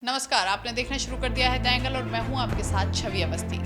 नमस्कार, आपने देखना शुरू कर दिया है द एंगल और मैं हूं आपके साथ छवि अवस्थी।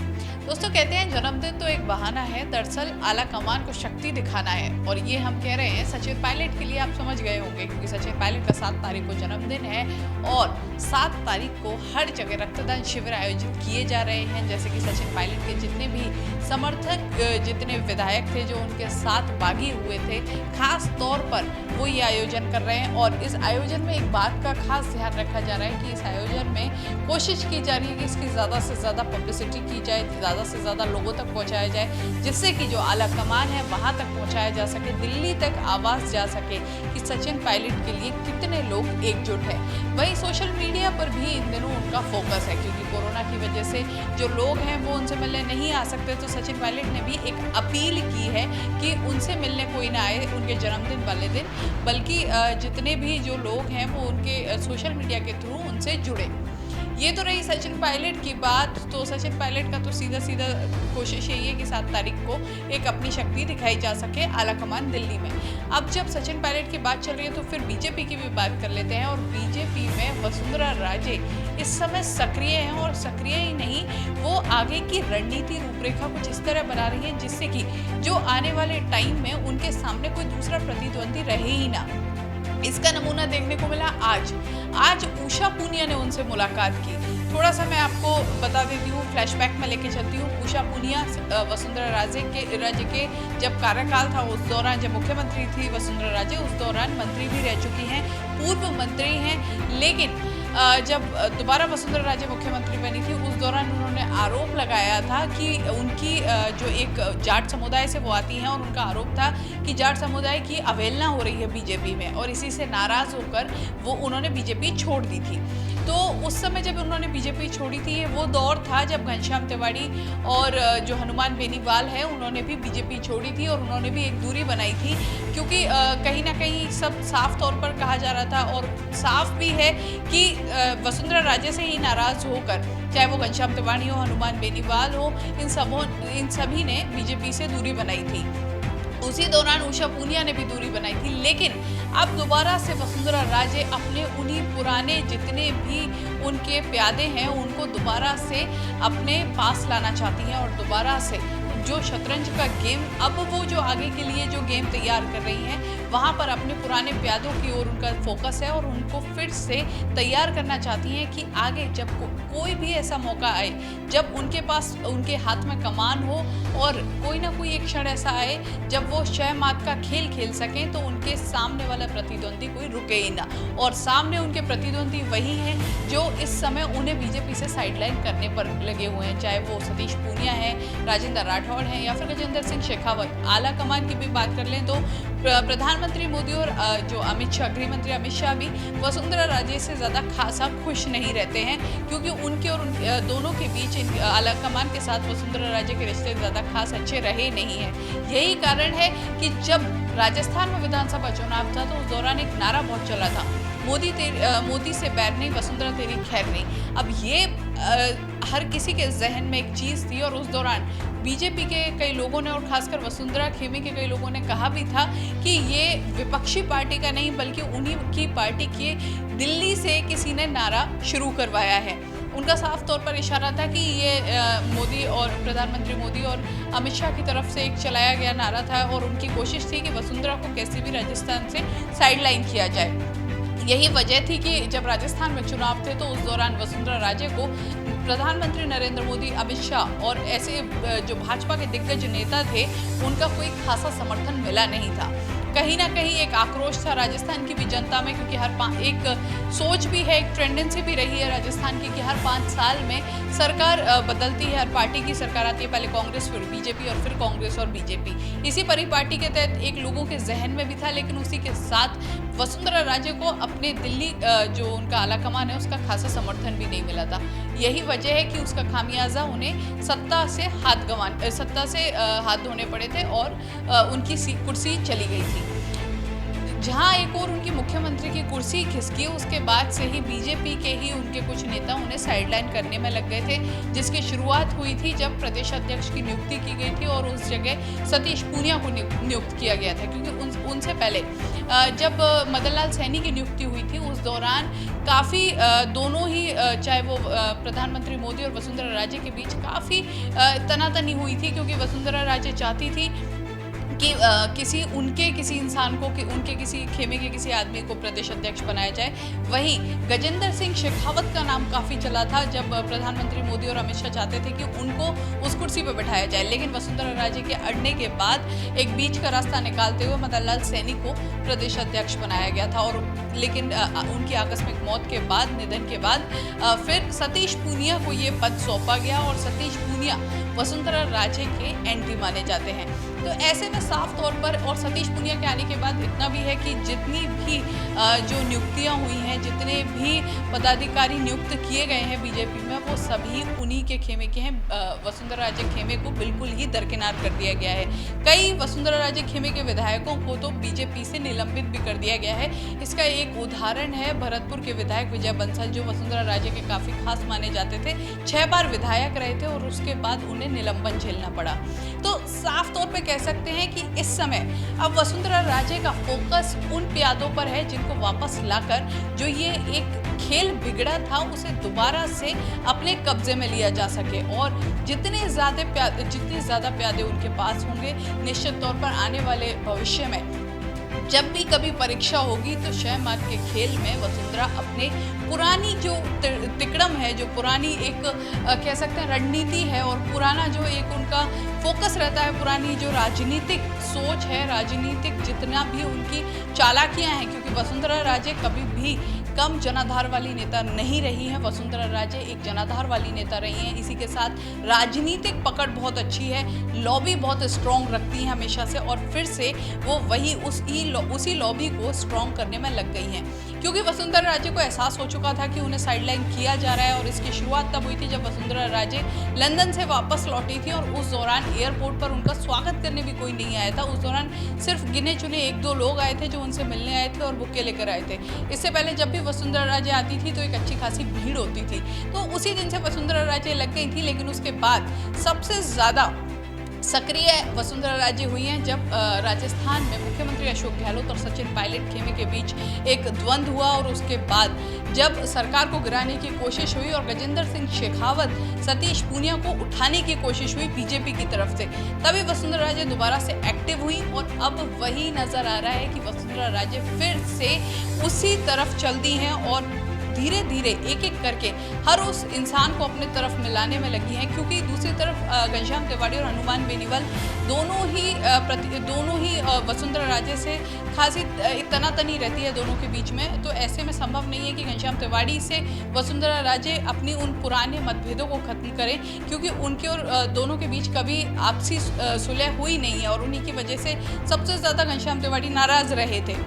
दोस्तों, कहते हैं जन्मदिन तो एक बहाना है, दरअसल आला कमान को शक्ति दिखाना है। और ये हम कह रहे हैं सचिन पायलट के लिए। आप समझ गए होंगे क्योंकि सचिन पायलट का 7 तारीख को जन्मदिन है और 7 तारीख को हर जगह रक्तदान शिविर आयोजित किए जा रहे हैं। जैसे कि सचिन पायलट के जितने भी समर्थक, जितने विधायक थे जो उनके साथ बागी हुए थे, खास तौर पर वो ये आयोजन कर रहे हैं। और इस आयोजन में एक बात का खास ध्यान रखा जा रहा है कि इस आयोजन में कोशिश की जा रही है कि इसकी ज़्यादा से ज़्यादा पब्लिसिटी की जाए, ज़्यादा से ज़्यादा लोगों तक पहुंचाया जाए, जिससे कि जो आला कमान है वहां तक पहुंचाया जा सके, दिल्ली तक आवाज़ जा सके कि सचिन पायलट के लिए कितने लोग एकजुट हैं। वहीं सोशल मीडिया पर भी इन दिनों उनका फोकस है क्योंकि कोरोना की वजह से जो लोग हैं वो उनसे मिलने नहीं आ सकते। तो सचिन पायलट ने भी एक अपील की है कि उनसे मिलने कोई ना आए उनके जन्मदिन वाले दिन, बल्कि जितने भी जो लोग हैं वो उनके सोशल मीडिया के थ्रू उनसे जुड़े। ये तो रही सचिन पायलट की बात। तो सचिन पायलट का तो सीधा सीधा कोशिश यही है कि 7 तारीख को एक अपनी शक्ति दिखाई जा सके आला कमान दिल्ली में। अब जब सचिन पायलट की बात चल रही है तो फिर बीजेपी की भी बात कर लेते हैं। और बीजेपी में वसुंधरा राजे इस समय सक्रिय हैं और सक्रिय ही नहीं, वो आगे की रणनीति रूपरेखा कुछ इस तरह बना रही है जिससे कि जो आने वाले टाइम में उनके सामने कोई दूसरा प्रतिद्वंदी रहे ही ना। इसका नमूना देखने को मिला आज उषा पूनिया ने उनसे मुलाकात की। थोड़ा सा मैं आपको बता देती हूँ, फ्लैशबैक में लेके चलती हूँ। उषा पूनिया वसुंधरा राजे के जब कार्यकाल था उस दौरान, जब मुख्यमंत्री थी वसुंधरा राजे, उस दौरान मंत्री भी रह चुकी हैं, पूर्व मंत्री हैं। लेकिन जब दोबारा वसुंधरा राजे मुख्यमंत्री बनी थी उस दौरान उन्होंने आरोप लगाया था कि उनकी जो एक जाट समुदाय से वो आती हैं और उनका आरोप था कि जाट समुदाय की अवहेलना हो रही है बीजेपी में, और इसी से नाराज होकर वो उन्होंने बीजेपी छोड़ दी थी। तो उस समय जब उन्होंने बीजेपी छोड़ी थी वो दौर था जब घनश्याम तिवारी और जो हनुमान बेनीवाल है उन्होंने भी बीजेपी छोड़ी थी और उन्होंने भी एक दूरी बनाई थी, क्योंकि कहीं ना कहीं सब साफ तौर पर कहा जा रहा था और साफ भी है कि वसुंधरा राजे से ही नाराज होकर, चाहे वो घनश्याम तिवारी हो, हनुमान बेनीवाल हो, इन सभी ने बीजेपी से दूरी बनाई थी। उसी दौरान उषा पूनिया ने भी दूरी बनाई थी। लेकिन अब दोबारा से वसुंधरा राजे अपने उन्हीं पुराने जितने भी उनके प्यादे हैं उनको दोबारा से अपने पास लाना चाहती हैं और दोबारा से जो शतरंज का गेम, अब वो जो आगे के लिए जो गेम तैयार कर रही हैं वहाँ पर अपने पुराने प्यादों की ओर उनका फोकस है और उनको फिर से तैयार करना चाहती हैं कि आगे जब कोई भी ऐसा मौका आए, जब उनके पास उनके हाथ में कमान हो और कोई ना कोई एक क्षण ऐसा आए जब वो शह मात का खेल खेल सकें, तो उनके सामने वाला प्रतिद्वंदी कोई रुके ही ना। और सामने उनके प्रतिद्वंदी वही हैं जो इस समय उन्हें बीजेपी से साइडलाइन करने पर लगे हुए हैं, चाहे वो सतीश पूनिया है, राजेंद्र राठौड़ हैं या फिर गजेंद्र सिंह शेखावत। आला कमान की भी बात कर लें तो प्रधानमंत्री मोदी और जो अमित शाह, गृह मंत्री अमित शाह भी वसुंधरा राजे से ज़्यादा खासा खुश नहीं रहते हैं, क्योंकि उनके और दोनों के बीच आला कमान के साथ वसुंधरा राजे के रिश्ते ज़्यादा खास अच्छे रहे नहीं हैं। यही कारण है कि जब राजस्थान में विधानसभा चुनाव था तो उस दौरान एक नारा बहुत चला था, मोदी से बैर नहीं, वसुंधरा तेरी खैर नहीं। अब ये हर किसी के जहन में एक चीज़ थी और उस दौरान बीजेपी के कई लोगों ने और खासकर वसुंधरा खेमे के कई लोगों ने कहा भी था कि ये विपक्षी पार्टी का नहीं बल्कि उन्हीं की पार्टी के दिल्ली से किसी ने नारा शुरू करवाया है। उनका साफ तौर पर इशारा था कि ये मोदी और प्रधानमंत्री मोदी और अमित शाह की तरफ से एक चलाया गया नारा था और उनकी कोशिश थी कि वसुंधरा को कैसे भी राजस्थान से साइडलाइन किया जाए। यही वजह थी कि जब राजस्थान में चुनाव थे तो उस दौरान वसुंधरा राजे को प्रधानमंत्री नरेंद्र मोदी, अमित शाह और ऐसे जो भाजपा के दिग्गज नेता थे उनका कोई खासा समर्थन मिला नहीं था। कहीं ना कहीं एक आक्रोश था राजस्थान की भी जनता में, क्योंकि एक सोच भी है, एक टेंडेंसी भी रही है राजस्थान की कि हर 5 साल में सरकार बदलती है, हर पार्टी की सरकार आती है, पहले कांग्रेस फिर बीजेपी और फिर कांग्रेस और बीजेपी। इसी परिपाटी के तहत एक लोगों के जहन में भी था, लेकिन उसी के साथ वसुंधरा राजे को अपने दिल्ली जो उनका आला कमान है उसका खासा समर्थन भी नहीं मिला था। यही वजह है कि उसका खामियाजा उन्हें सत्ता से हाथ धोने पड़े थे और उनकी कुर्सी चली गई थी। जहां एक और उनकी मुख्यमंत्री की कुर्सी खिसकी, उसके बाद से ही बीजेपी के ही उनके कुछ नेता उन्हें साइडलाइन करने में लग गए थे, जिसकी शुरुआत हुई थी जब प्रदेश अध्यक्ष की नियुक्ति की गई थी और उस जगह सतीश पूनिया को नियुक्त किया गया था। क्योंकि उनसे पहले जब मदन लाल सैनी की नियुक्ति हुई थी, उस दौरान काफ़ी दोनों ही चाहे वो प्रधानमंत्री मोदी और वसुंधरा राजे के बीच काफ़ी तनातनी हुई थी, क्योंकि वसुंधरा राजे चाहती थी कि किसी इंसान को उनके किसी खेमे के किसी आदमी को प्रदेश अध्यक्ष बनाया जाए। वहीं गजेंद्र सिंह शेखावत का नाम काफ़ी चला था, जब प्रधानमंत्री मोदी और अमित शाह चाहते थे कि उनको उस कुर्सी पर बैठाया जाए। लेकिन वसुंधरा राजे के अड़ने के बाद एक बीच का रास्ता निकालते हुए मदन लाल सैनी को प्रदेश अध्यक्ष बनाया गया था। और लेकिन उनकी आकस्मिक मौत के बाद, निधन के बाद फिर सतीश पूनिया को ये पद सौंपा गया और सतीश पूनिया वसुंधरा राजे के एंटी माने जाते हैं। तो ऐसे में साफ तौर पर, और सतीश पूनिया के आने के बाद इतना भी है कि जितनी भी जो नियुक्तियां हुई हैं, जितने भी पदाधिकारी नियुक्त किए गए हैं बीजेपी में, वो सभी उन्हीं के खेमे के हैं। वसुंधरा राजे खेमे को बिल्कुल ही दरकिनार कर दिया गया है। कई वसुंधरा राजे खेमे के विधायकों को तो बीजेपी से निलंबित भी कर दिया गया है। इसका एक उदाहरण है भरतपुर के विधायक विजय बंसल, जो वसुंधरा राजे के काफ़ी खास माने जाते थे। 6 बार विधायक रहे थे और उसके बाद उन्हें निलंबन झेलना पड़ा। तो साफ तौर पे कह सकते हैं कि इस समय अब वसुंधरा राजे का फोकस उन प्यादों पर है जिनको वापस लाकर जो ये एक खेल बिगड़ा था उसे दोबारा से अपने कब्जे में लिया जा सके। और जितने ज़्यादा प्यादे उनके पास होंगे, निश्चित तौर पर आने वाले भविष्य में जब भी कभी परीक्षा होगी तो शह मार के खेल में वसुंधरा अपने पुरानी जो तिकड़म है, जो पुरानी एक कह सकते हैं रणनीति है, और पुराना जो एक उनका फोकस रहता है, पुरानी जो राजनीतिक सोच है, राजनीतिक जितना भी उनकी चालाकियां हैं, क्योंकि वसुंधरा राजे कभी भी कम जनाधार वाली नेता नहीं रही हैं। वसुंधरा राजे एक जनाधार वाली नेता रही हैं। इसी के साथ राजनीतिक पकड़ बहुत अच्छी है, लॉबी बहुत स्ट्रॉन्ग रखती हैं हमेशा से, और फिर से वो वही उसी लॉबी को स्ट्रॉन्ग करने में लग गई हैं। क्योंकि वसुंधरा राजे को एहसास हो चुका था कि उन्हें साइडलाइन किया जा रहा है, और इसकी शुरुआत तब हुई थी जब वसुंधरा राजे लंदन से वापस लौटी थी और उस दौरान एयरपोर्ट पर उनका स्वागत करने भी कोई नहीं आया था। उस दौरान सिर्फ गिने चुने 1-2 लोग आए थे जो उनसे मिलने आए थे और बुक्के लेकर आए थे। इससे पहले जब भी वसुंधरा राजे आती थी तो एक अच्छी खासी भीड़ होती थी। तो उसी दिन से वसुंधरा राजे लग गई थी। लेकिन उसके बाद सबसे ज़्यादा सक्रिय वसुंधरा राजे हुई हैं जब राजस्थान में मुख्यमंत्री अशोक गहलोत और सचिन पायलट खेमे के बीच एक द्वंद्व हुआ, और उसके बाद जब सरकार को गिराने की कोशिश हुई और गजेंद्र सिंह शेखावत सतीश पूनिया को उठाने की कोशिश हुई बीजेपी की तरफ से, तभी वसुंधरा राजे दोबारा से एक्टिव हुई। और अब वही नजर आ रहा है कि वसुंधरा राजे फिर से उसी तरफ चल दी हैं और धीरे धीरे एक एक करके हर उस इंसान को अपने तरफ मिलाने में लगी हैं। क्योंकि दूसरी तरफ घनश्याम तिवारी और हनुमान बेनीवाल दोनों ही वसुंधरा राजे से खासी तनातनी रहती है दोनों के बीच में। तो ऐसे में संभव नहीं है कि घनश्याम तिवारी से वसुंधरा राजे अपनी उन पुराने मतभेदों को खत्म करें, क्योंकि उनके और दोनों के बीच कभी आपसी सुलह हुई नहीं है, और उन्हीं की वजह से सबसे ज़्यादा घनश्याम तिवारी नाराज़ रहे थे।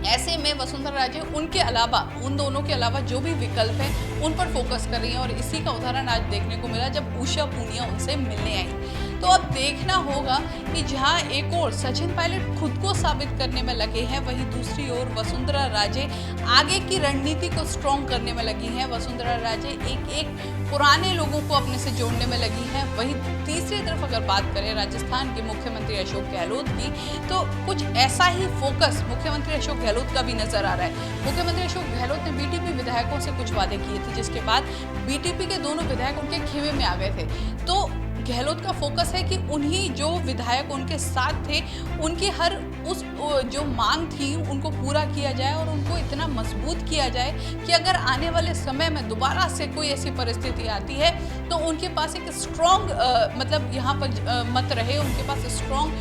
ऐसे में वसुंधरा राजे उन दोनों के अलावा जो भी विकल्प हैं उन पर फोकस कर रही हैं, और इसी का उदाहरण आज देखने को मिला जब उषा पूनिया उनसे मिलने आई। तो अब देखना होगा कि जहां एक और सचिन पायलट खुद को साबित करने में लगे हैं, वहीं दूसरी ओर वसुंधरा राजे आगे की रणनीति को स्ट्रॉन्ग करने में लगी हैं। वसुंधरा राजे एक पुराने लोगों को अपने से जोड़ने में लगी हैं। वहीं तीसरी तरफ अगर बात करें राजस्थान के मुख्यमंत्री अशोक गहलोत की, तो कुछ ऐसा ही फोकस मुख्यमंत्री अशोक गहलोत का भी नजर आ रहा है। मुख्यमंत्री अशोक गहलोत ने बीटीपी विधायकों से कुछ वादे किए थे, जिसके बाद बीटीपी के दोनों विधायक उनके खेमे में आ गए थे। तो गहलोत का फोकस है कि उन्हीं जो विधायक उनके साथ थे उनकी हर उस जो मांग थी उनको पूरा किया जाए, और उनको इतना मजबूत किया जाए कि अगर आने वाले समय में दोबारा से कोई ऐसी परिस्थिति आती है तो उनके पास एक स्ट्रॉन्ग मतलब यहाँ पर मत रहे, उनके पास स्ट्रॉन्ग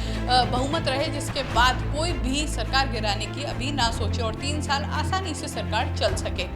बहुमत रहे, जिसके बाद कोई भी सरकार गिराने की अभी ना सोचे और 3 साल आसानी से सरकार चल सके।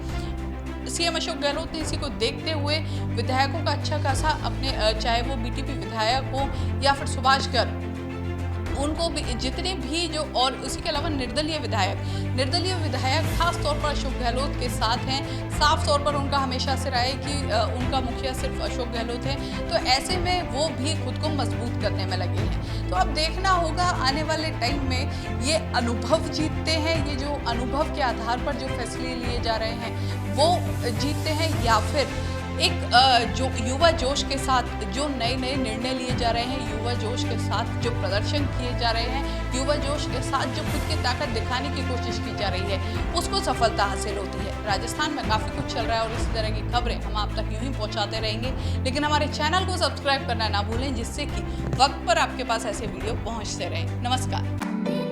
सीएम अशोक गहलोत ने इसी को देखते हुए विधायकों का अच्छा खासा अपने चाहे वो बीटीपी विधायक हो या फिर सुभाष गर्ग, उनको भी जितने भी जो, और उसी के अलावा निर्दलीय विधायक खास तौर पर अशोक गहलोत के साथ हैं। साफ तौर पर उनका हमेशा से रहा है कि उनका मुखिया सिर्फ अशोक गहलोत है, तो ऐसे में वो भी खुद को मजबूत करने में लगे हैं। तो अब देखना होगा आने वाले टाइम में ये अनुभव जीतते हैं, ये जो अनुभव के आधार पर जो फैसले लिए जा रहे हैं वो जीतते हैं, या फिर एक जो युवा जोश के साथ जो नए निर्णय लिए जा रहे हैं, युवा जोश के साथ जो प्रदर्शन किए जा रहे हैं, युवा जोश के साथ जो खुद की ताकत दिखाने की कोशिश की जा रही है, उसको सफलता हासिल होती है। राजस्थान में काफ़ी कुछ चल रहा है और इसी तरह की खबरें हम आप तक यूं ही पहुंचाते रहेंगे, लेकिन हमारे चैनल को सब्सक्राइब करना ना भूलें, जिससे कि वक्त पर आपके पास ऐसे वीडियो पहुँचते रहें। नमस्कार।